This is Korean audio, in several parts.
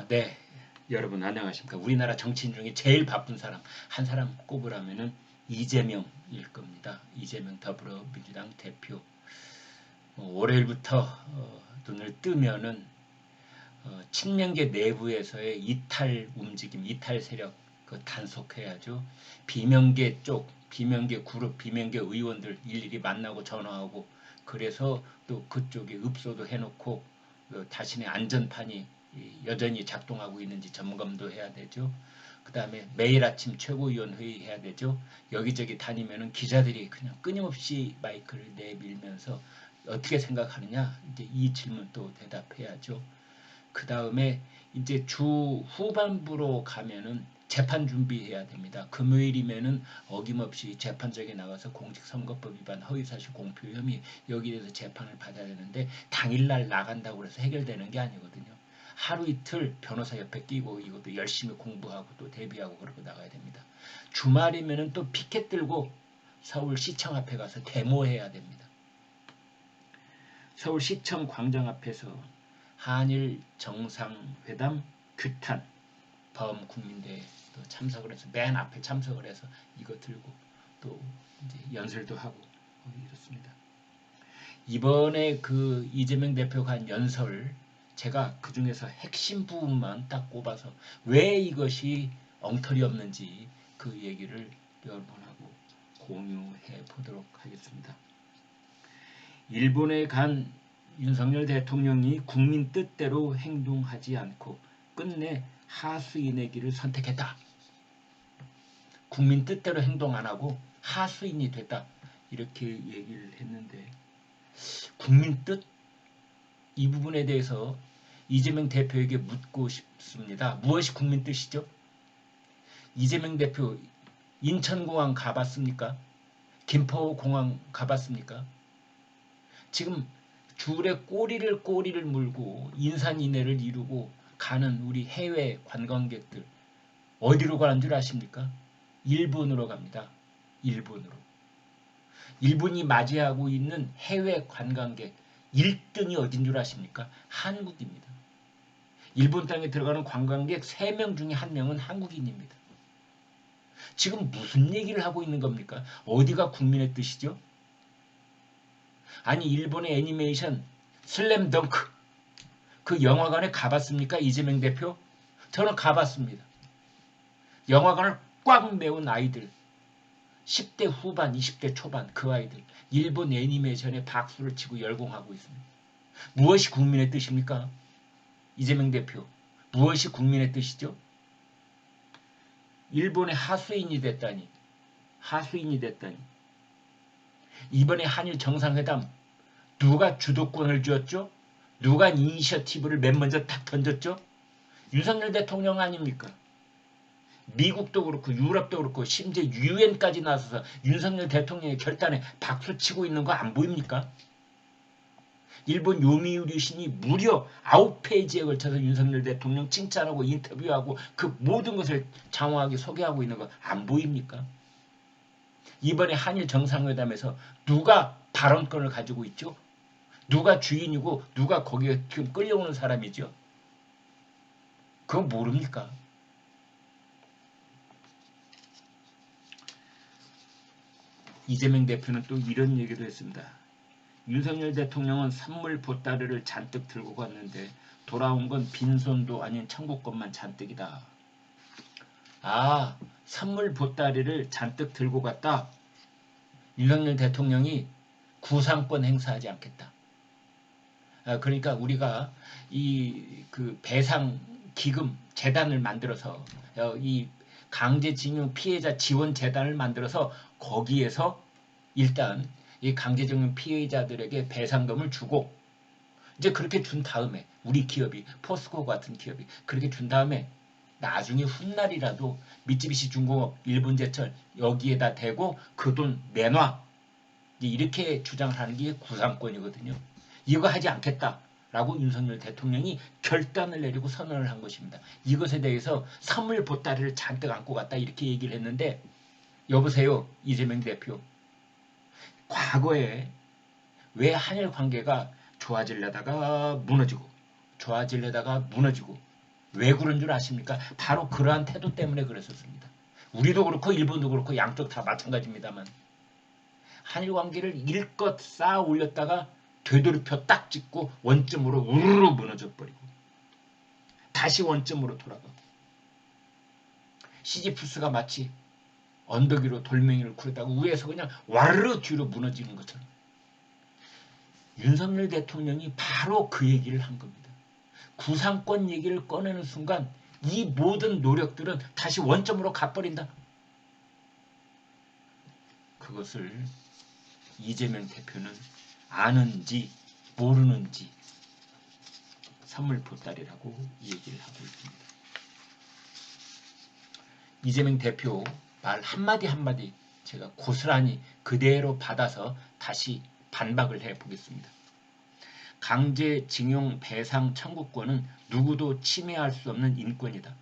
네. 여러분 안녕하십니까. 우리나라 정치인 중에 제일 바쁜 사람, 한 사람 꼽으라면은 이재명일 겁니다. 이재명 더불어민주당 대표. 월요일부터 눈을 뜨면은 친명계 내부에서의 이탈 움직임, 이탈 세력 그 단속해야죠. 비명계 쪽, 비명계 그룹, 비명계 의원들 일일이 만나고 전화하고 그래서 또 그쪽에 읍소도 해놓고 자신의 안전판이 여전히 작동하고 있는지 점검도 해야 되죠. 그 다음에 매일 아침 최고위원 회의 해야 되죠. 여기저기 다니면은 기자들이 그냥 끊임없이 마이크를 내밀면서 어떻게 생각하느냐 이제 이 질문 또 대답해야죠. 그 다음에 이제 주 후반부로 가면은 재판 준비해야 됩니다. 금요일이면은 어김없이 재판장에 나가서 공직선거법 위반 허위사실 공표 혐의 여기에 대해서 재판을 받아야 되는데 당일날 나간다고 해서 해결되는 게 아니거든요. 하루 이틀 변호사 옆에 끼고 이것도 열심히 공부하고 또 대비하고 그러고 나가야 됩니다. 주말이면은 또 피켓 들고 서울시청 앞에 가서 데모해야 됩니다. 서울시청 광장 앞에서 한일 정상회담 규탄 범국민대회 또 참석을 해서 맨 앞에 참석을 해서 이거 들고 또 이제 연설도 하고 이렇습니다. 이번에 그 이재명 대표가 한 연설 제가 그 중에서 핵심 부분만 딱 꼽아서 왜 이것이 엉터리 없는지 그 얘기를 여러분하고 공유해 보도록 하겠습니다. 일본에 간 윤석열 대통령이 국민 뜻대로 행동하지 않고 끝내 하수인의 길을 선택했다. 국민 뜻대로 행동 안 하고 하수인이 됐다. 이렇게 얘기를 했는데 국민 뜻? 이 부분에 대해서 이재명 대표에게 묻고 싶습니다. 무엇이 국민 뜻이죠? 이재명 대표 인천공항 가봤습니까? 김포공항 가봤습니까? 지금 줄에 꼬리를 물고 인산인해를 이루고 가는 우리 해외 관광객들 어디로 가는 줄 아십니까? 일본으로 갑니다. 일본으로. 일본이 맞이하고 있는 해외 관광객 1등이 어딘 줄 아십니까? 한국입니다. 일본 땅에 들어가는 관광객 3명 중에 1명은 한국인입니다. 지금 무슨 얘기를 하고 있는 겁니까? 어디가 국민의 뜻이죠? 아니 일본의 애니메이션 슬램덩크 그 영화관에 가봤습니까? 이재명 대표? 저는 가봤습니다. 영화관을 꽉 메운 아이들 10대 후반 20대 초반 그 아이들 일본 애니메이션에 박수를 치고 열공하고 있습니다. 무엇이 국민의 뜻입니까? 이재명 대표 무엇이 국민의 뜻이죠? 일본의 하수인이 됐다니 이번에 한일 정상회담 누가 주도권을 쥐었죠? 누가 이니셔티브를 맨 먼저 탁 던졌죠? 윤석열 대통령 아닙니까? 미국도 그렇고 유럽도 그렇고 심지어 유엔까지 나서서 윤석열 대통령의 결단에 박수치고 있는 거 안 보입니까? 일본 요미우리 신이 무려 9페이지에 걸쳐서 윤석열 대통령 칭찬하고 인터뷰하고 그 모든 것을 장황하게 소개하고 있는 거 안 보입니까? 이번에 한일 정상회담에서 누가 발언권을 가지고 있죠? 누가 주인이고 누가 거기에 지금 끌려오는 사람이죠? 그거 모릅니까? 이재명 대표는 또 이런 얘기도 했습니다. 윤석열 대통령은 선물 보따리를 잔뜩 들고 갔는데 돌아온 건 빈손도 아닌 천국것만 잔뜩이다. 아, 선물 보따리를 잔뜩 들고 갔다. 윤석열 대통령이 구상권 행사하지 않겠다. 그러니까 우리가 이 그 배상 기금 재단을 만들어서 이 강제징용 피해자 지원 재단을 만들어서 거기에서 일단 이 강제징용 피해자들에게 배상금을 주고 이제 그렇게 준 다음에 우리 기업이 포스코 같은 기업이 그렇게 준 다음에 나중에 훗날이라도 미쓰비시 중공업 일본제철 여기에다 대고 그 돈 내놔 이렇게 주장을 하는 게 구상권이거든요. 이거 하지 않겠다라고 윤석열 대통령이 결단을 내리고 선언을 한 것입니다. 이것에 대해서 선물 보따리를 잔뜩 안고 갔다 이렇게 얘기를 했는데 여보세요 이재명 대표 과거에 왜 한일 관계가 좋아지려다가 무너지고 왜 그런 줄 아십니까? 바로 그러한 태도 때문에 그랬었습니다. 우리도 그렇고 일본도 그렇고 양쪽 다 마찬가지입니다만 한일 관계를 일껏 쌓아 올렸다가 되돌이표 딱 찍고 원점으로 우르르 무너져 버리고 다시 원점으로 돌아가고 시지프스가 마치 언덕 위로 돌멩이를 굴다가 위에서 그냥 와르르 뒤로 무너지는 것처럼 윤석열 대통령이 바로 그 얘기를 한 겁니다. 구상권 얘기를 꺼내는 순간 이 모든 노력들은 다시 원점으로 가버린다. 그것을 이재명 대표는 아는지 모르는지 선물 보따리라고 얘기를 하고 있습니다. 이재명 대표 말 한마디 한마디 제가 고스란히 그대로 받아서 다시 반박을 해보겠습니다. 강제징용 배상 청구권은 누구도 침해할 수 없는 인권이다.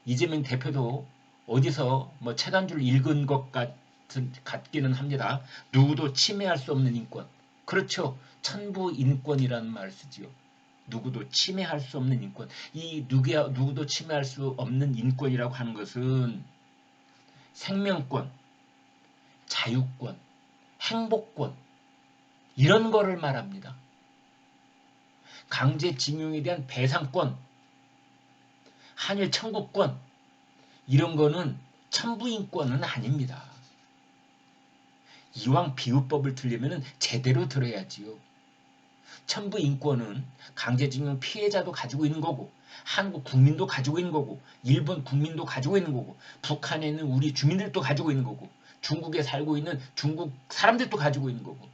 이재명 대표도 어디서 뭐 책 한 줄 읽은 것 같기는 합니다. 누구도 침해할 수 없는 인권. 그렇죠. 천부 인권이라는 말을 쓰지요. 누구도 침해할 수 없는 인권. 이 누구도 침해할 수 없는 인권이라고 하는 것은 생명권, 자유권, 행복권 이런 거를 말합니다. 강제징용에 대한 배상권, 한일 청구권 이런 거는 천부인권은 아닙니다. 이왕 비유법을 들려면 제대로 들어야지요. 천부인권은 강제징용 피해자도 가지고 있는 거고 한국 국민도 가지고 있는 거고 일본 국민도 가지고 있는 거고 북한에 있는 우리 주민들도 가지고 있는 거고 중국에 살고 있는 중국 사람들도 가지고 있는 거고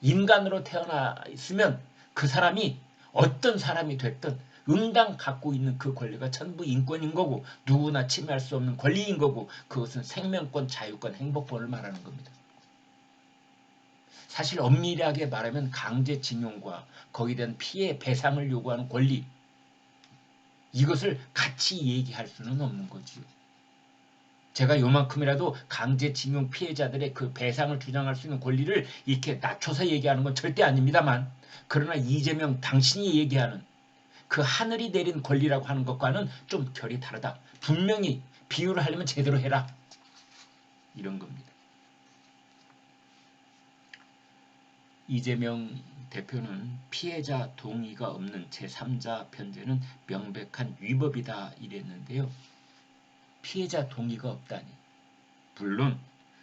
인간으로 태어나 있으면 그 사람이 어떤 사람이 됐든 응당 갖고 있는 그 권리가 천부 인권인 거고 누구나 침해할 수 없는 권리인 거고 그것은 생명권, 자유권, 행복권을 말하는 겁니다. 사실 엄밀하게 말하면 강제징용과 거기에 대한 피해 배상을 요구하는 권리 이것을 같이 얘기할 수는 없는 거지요. 제가 요만큼이라도 강제징용 피해자들의 그 배상을 주장할 수 있는 권리를 이렇게 낮춰서 얘기하는 건 절대 아닙니다만 그러나 이재명 당신이 얘기하는 그 하늘이 내린 권리라고 하는 것과는 좀 결이 다르다. 분명히 비유를 하려면 제대로 해라. 이런 겁니다. 이재명 대표는 피해자 동의가 없는 제3자 변제는 명백한 위법이다 이랬는데요. 피해자 동의가 없다니. 물론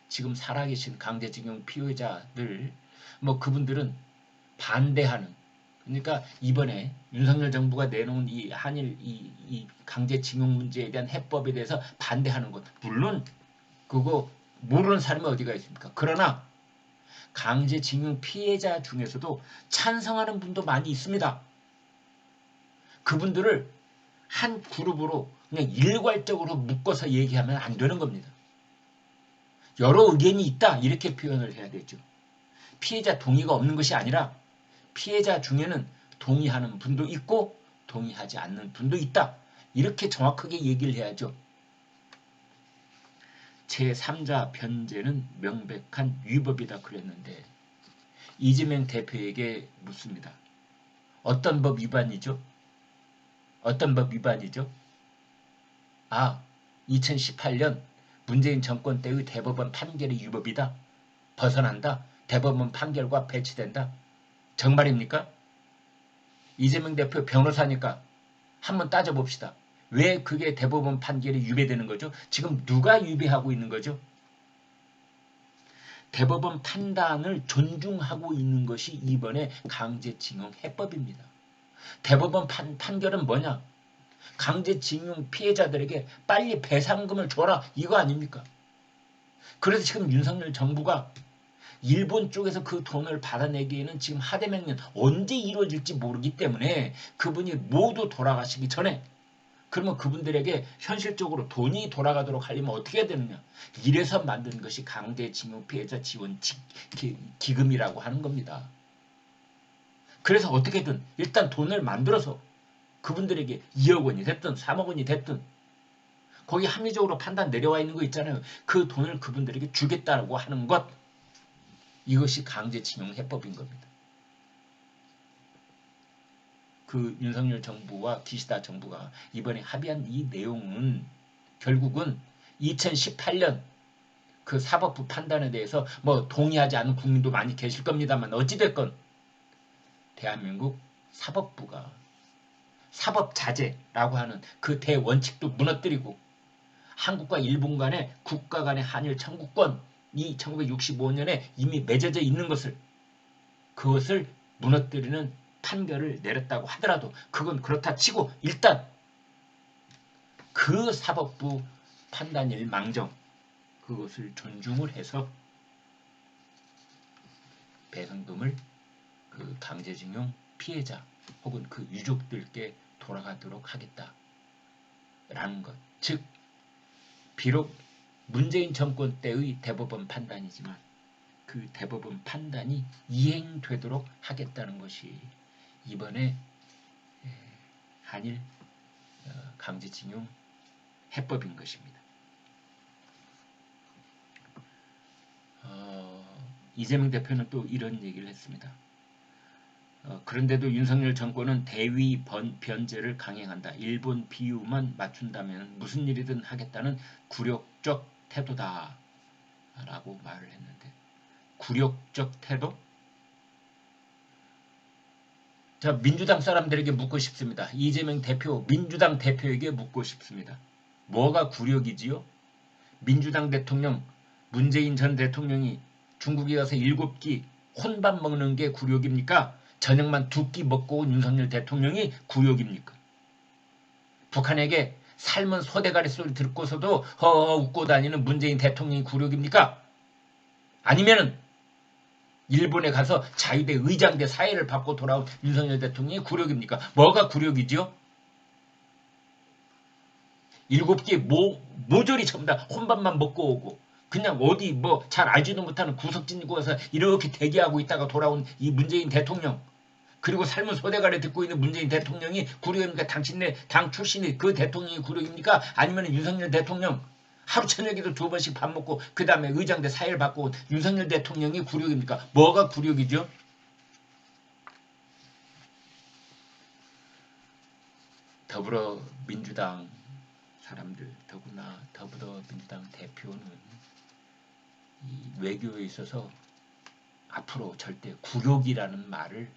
지금 살아계신 강제징용 피해자들 그분들은 반대하는 그러니까 이번에 윤석열 정부가 내놓은 이 한일 이 강제징용 문제에 대한 해법에 대해서 반대하는 것 물론 그거 모르는 사람이 어디가 있습니까? 그러나 강제징용 피해자 중에서도 찬성하는 분도 많이 있습니다. 그분들을 한 그룹으로 그냥 일괄적으로 묶어서 얘기하면 안 되는 겁니다. 여러 의견이 있다 이렇게 표현을 해야 되죠. 피해자 동의가 없는 것이 아니라 피해자 중에는 동의하는 분도 있고 동의하지 않는 분도 있다. 이렇게 정확하게 얘기를 해야죠. 제3자 변제는 명백한 위법이다 그랬는데 이재명 대표에게 묻습니다. 어떤 법 위반이죠? 어떤 법 위반이죠? 2018년 문재인 정권 때의 대법원 판결이 위법이다. 벗어난다. 대법원 판결과 배치된다. 정말입니까? 이재명 대표 변호사니까 한번 따져봅시다. 왜 그게 대법원 판결이 위배되는 거죠? 지금 누가 위배하고 있는 거죠? 대법원 판단을 존중하고 있는 것이 이번에 강제징용 해법입니다. 대법원 판결은 뭐냐? 강제징용 피해자들에게 빨리 배상금을 줘라 이거 아닙니까? 그래서 지금 윤석열 정부가 일본 쪽에서 그 돈을 받아내기에는 지금 하대명령 언제 이루어질지 모르기 때문에 그분이 모두 돌아가시기 전에 그러면 그분들에게 현실적으로 돈이 돌아가도록 하려면 어떻게 해야 되느냐. 이래서 만든 것이 강제징용 피해자 지원 기금이라고 하는 겁니다. 그래서 어떻게든 일단 돈을 만들어서 그분들에게 2억 원이 됐든 3억 원이 됐든 거기 합리적으로 판단 내려와 있는 거 있잖아요. 그 돈을 그분들에게 주겠다고 하는 것 이것이 강제징용 해법인 겁니다. 그 윤석열 정부와 기시다 정부가 이번에 합의한 이 내용은 결국은 2018년 그 사법부 판단에 대해서 뭐 동의하지 않는 국민도 많이 계실 겁니다만 어찌됐건 대한민국 사법부가 사법자제라고 하는 그 대원칙도 무너뜨리고 한국과 일본 간의 국가 간의 한일 청구권이 1965년에 이미 맺어져 있는 그것을 무너뜨리는 판결을 내렸다고 하더라도 그건 그렇다 치고 일단 그 사법부 판단일 망정 그것을 존중을 해서 배상금을 그 강제징용 피해자 혹은 그 유족들께 돌아가도록 하겠다라는 것. 즉 비록 문재인 정권 때의 대법원 판단이지만 그 대법원 판단이 이행되도록 하겠다는 것이 이번에 한일 강제징용 해법인 것입니다. 이재명 대표는 또 이런 얘기를 했습니다. 그런데도 윤석열 정권은 대위 변제를 강행한다. 일본 비유만 맞춘다면 무슨 일이든 하겠다는 굴욕적 태도다. 라고 말을 했는데 굴욕적 태도? 자, 민주당 사람들에게 묻고 싶습니다. 이재명 대표, 민주당 대표에게 묻고 싶습니다. 뭐가 굴욕이지요? 민주당 대통령, 문재인 전 대통령이 중국에 가서 7끼 혼밥 먹는 게 굴욕입니까? 저녁만 2끼 먹고 온 윤석열 대통령이 굴욕입니까? 북한에게 삶은 소대가리 소리 듣고서도 허허 웃고 다니는 문재인 대통령이 굴욕입니까? 아니면은 일본에 가서 자유대 의장대 사회를 받고 돌아온 윤석열 대통령이 굴욕입니까? 뭐가 굴욕이죠? 7끼 모조리 전부 다 혼밥만 먹고 오고 그냥 어디 뭐 잘 알지도 못하는 구석진 곳에서 이렇게 대기하고 있다가 돌아온 이 문재인 대통령 그리고 삶은 소대가리 듣고 있는 문재인 대통령이 굴욕입니까? 당신네 당 출신이 그 대통령이 굴욕입니까? 아니면 윤석열 대통령 하루 저녁에도 2번씩 밥 먹고 그 다음에 의장대 사회를 받고 온 윤석열 대통령이 굴욕입니까? 뭐가 굴욕이죠? 더불어민주당 사람들 더구나 더불어민주당 대표는 이 외교에 있어서 앞으로 절대 굴욕이라는 말을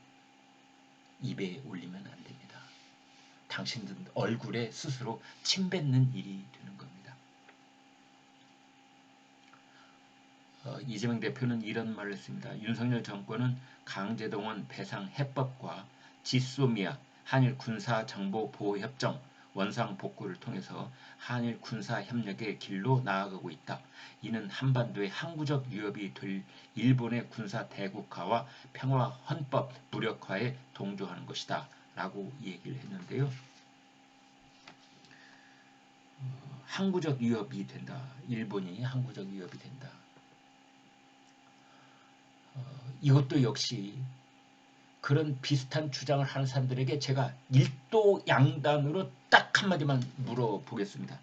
입에 올리면 안 됩니다. 당신들 얼굴에 스스로 침 뱉는 일이 되는 겁니다. 이재명 대표는 이런 말을 했습니다. 윤석열 정권은 강제동원 배상 해법과 지소미아 한일 군사정보보호협정 원상 복구를 통해서 한일 군사협력의 길로 나아가고 있다. 이는 한반도의 항구적 위협이 될 일본의 군사 대국화와 평화 헌법 무력화에 동조하는 것이다. 라고 얘기를 했는데요. 항구적 위협이 된다. 일본이 항구적 위협이 된다. 이것도 역시 그런 비슷한 주장을 하는 사람들에게 제가 일도 양단으로 딱 한마디만 물어보겠습니다.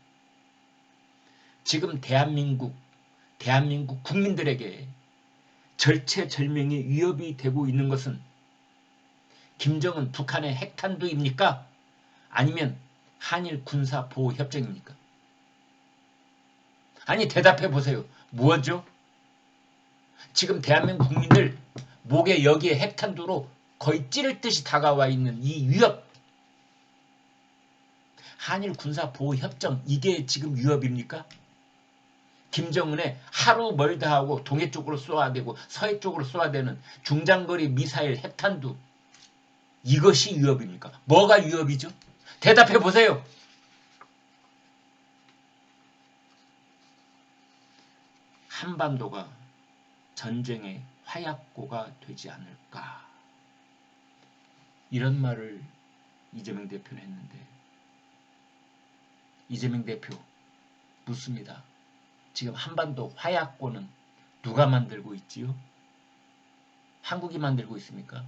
지금 대한민국 국민들에게 절체절명의 위협이 되고 있는 것은 김정은 북한의 핵탄두입니까? 아니면 한일 군사보호협정입니까? 아니 대답해 보세요. 뭐죠? 지금 대한민국 국민들 목에 여기에 핵탄두로 거의 찌를 듯이 다가와 있는 이 위협 한일 군사보호협정 이게 지금 위협입니까? 김정은의 하루 멀다 하고 동해 쪽으로 쏘아대고 서해 쪽으로 쏘아대는 중장거리 미사일 핵탄두 이것이 위협입니까? 뭐가 위협이죠? 대답해 보세요. 한반도가 전쟁의 화약고가 되지 않을까 이런 말을 이재명 대표는 했는데 이재명 대표 묻습니다. 지금 한반도 화약고는 누가 만들고 있지요? 한국이 만들고 있습니까?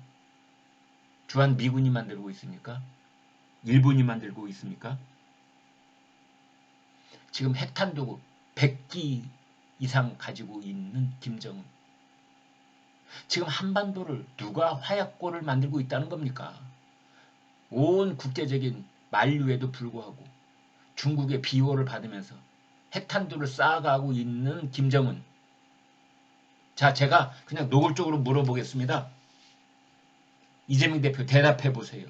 주한 미군이 만들고 있습니까? 일본이 만들고 있습니까? 지금 핵탄두 100기 이상 가지고 있는 김정은 지금 한반도를 누가 화약고를 만들고 있다는 겁니까? 온 국제적인 만류에도 불구하고 중국의 비호를 받으면서 핵탄두를 쌓아가고 있는 김정은. 자, 제가 그냥 노골적으로 물어보겠습니다. 이재명 대표 대답해 보세요.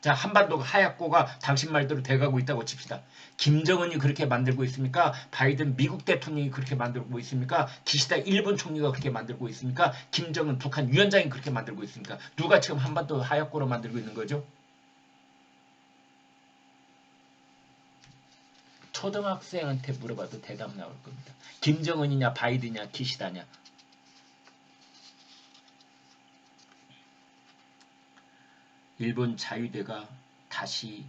자, 한반도가 하얗고가 당신 말대로 돼가고 있다고 칩시다. 김정은이 그렇게 만들고 있습니까? 바이든 미국 대통령이 그렇게 만들고 있습니까? 기시다 일본 총리가 그렇게 만들고 있습니까? 김정은 북한 위원장이 그렇게 만들고 있습니까? 누가 지금 한반도 하얗고로 만들고 있는 거죠? 초등학생한테 물어봐도 대답 나올 겁니다. 김정은이냐 바이든이냐 기시다냐. 일본 자유대가 다시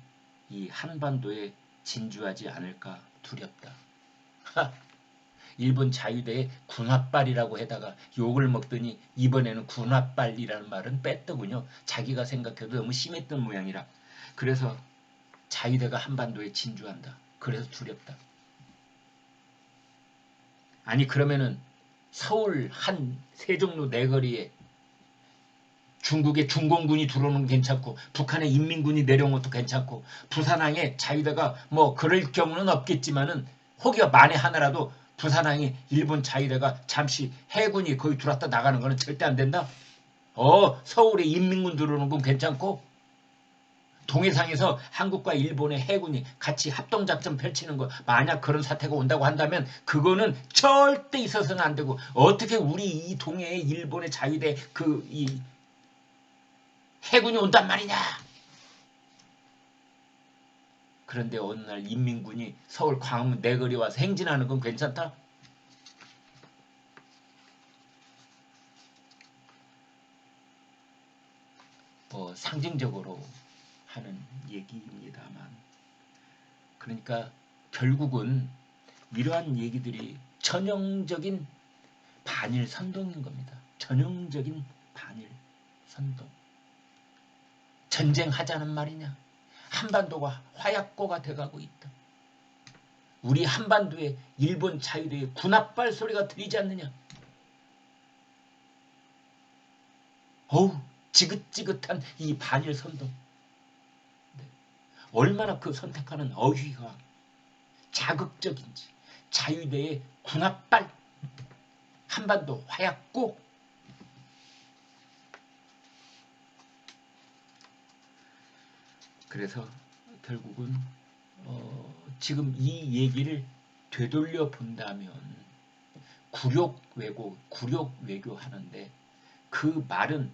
이 한반도에 진주하지 않을까 두렵다. 일본 자유대의 군합발이라고 해다가 욕을 먹더니 이번에는 군합발이라는 말은 뺐더군요. 자기가 생각해도 너무 심했던 모양이라. 그래서 자유대가 한반도에 진주한다. 그래서 두렵다. 아니 그러면은 서울 한 세종로 내거리에 중국의 중공군이 들어오는 건 괜찮고 북한의 인민군이 내려온 것도 괜찮고 부산항에 자유대가 뭐 그럴 경우는 없겠지만은 혹여 만에 하나라도 부산항에 일본 자유대가 잠시 해군이 거기 들어왔다 나가는 거는 절대 안 된다. 서울에 인민군 들어오는 건 괜찮고 동해상에서 한국과 일본의 해군이 같이 합동작전 펼치는 거 만약 그런 사태가 온다고 한다면 그거는 절대 있어서는 안 되고 어떻게 우리 이 동해에 일본의 자유대 이 해군이 온단 말이냐. 그런데 어느 날 인민군이 서울 광화문 내거리 와서 행진하는 건 괜찮다? 뭐 상징적으로 하는 얘기입니다만 그러니까 결국은 이러한 얘기들이 전형적인 반일 선동인 겁니다. 전형적인 반일 선동. 전쟁하자는 말이냐. 한반도가 화약고가 돼가고 있다. 우리 한반도에 일본 자유대의 군합발 소리가 들리지 않느냐. 어우 지긋지긋한 이 반일 선동. 네. 얼마나 그 선택하는 어휘가 자극적인지. 자유대의 군합발 한반도 화약고. 그래서 결국은 지금 이 얘기를 되돌려 본다면 굴욕 외교 하는데 그 말은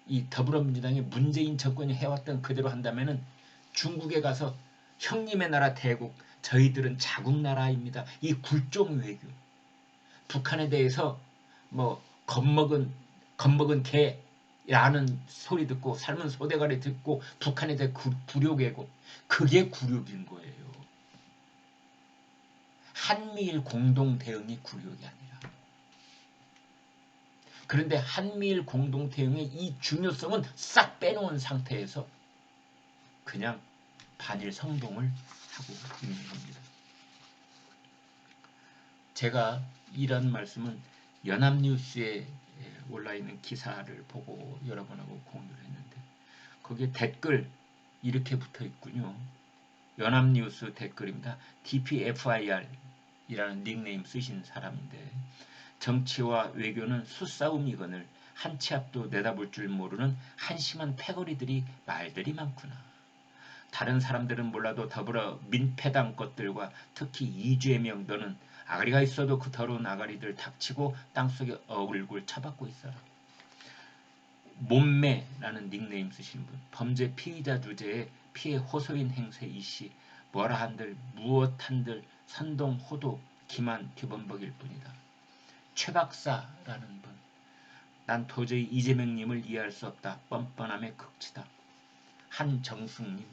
이 더불어민주당의 문재인 정권이 해왔던 그대로 한다면은 중국에 가서 형님의 나라 대국 저희들은 자국 나라입니다. 이 굴종 외교. 북한에 대해서 뭐 겁먹은 개라는 소리 듣고 삶은 소대가리 듣고 북한에 대해 굴욕이고 그게 굴욕인 거예요. 한미일 공동 대응이 굴욕이 아니라. 그런데 한미일 공동 대응의 이 중요성은 싹 빼놓은 상태에서 그냥 반일 선동을 하고 있는 겁니다. 제가 이런 말씀은 연합뉴스에 올라있는 기사를 보고 여러분하고 공유를 했는데 거기에 댓글 이렇게 붙어 있군요. 연합뉴스 댓글입니다. DPFIR 이라는 닉네임 쓰신 사람인데 정치와 외교는 수싸움이거늘 한 치 앞도 내다볼 줄 모르는 한심한 패거리들이 말들이 많구나. 다른 사람들은 몰라도 더불어 민패당 것들과 특히 이재명 너는 아가리가 있어도 그 더러운 아가리들 닥치고 땅속에 얼굴 처박고 있어라. 몸매라는 닉네임 쓰신 분. 범죄 피의자 주제에 피해 호소인 행세 이씨 뭐라 한들 무엇 한들 선동 호도 기만 뒤범벅일 뿐이다. 최 박사라는 분. 난 도저히 이재명님을 이해할 수 없다. 뻔뻔함의 극치다. 한정숙님.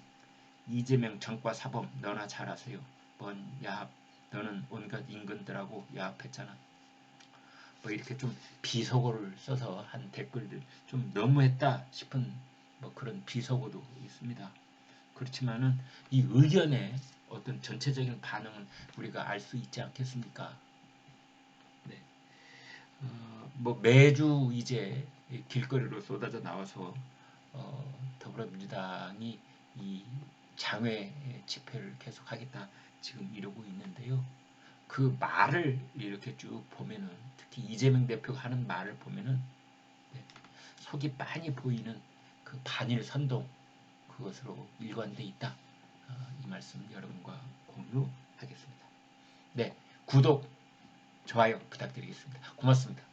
이재명 정과 사범 너나 잘하세요. 뭔 야합. 너는 온갖 임금들하고 야합했잖아. 뭐 이렇게 좀 비속어를 써서 한 댓글들 좀 너무했다 싶은 뭐 그런 비속어도 있습니다. 그렇지만은 이 의견의 어떤 전체적인 반응은 우리가 알 수 있지 않겠습니까? 네. 뭐 매주 이제 길거리로 쏟아져 나와서 더불어민주당이 이 장외 집회를 계속하겠다 지금 이러고 있는데요. 그 말을 이렇게 쭉 보면은, 특히 이재명 대표가 하는 말을 보면은 속이 빤히 보이는 그 반일 선동, 그것으로 일관돼 있다. 이 말씀 여러분과 공유하겠습니다. 네, 구독, 좋아요 부탁드리겠습니다. 고맙습니다.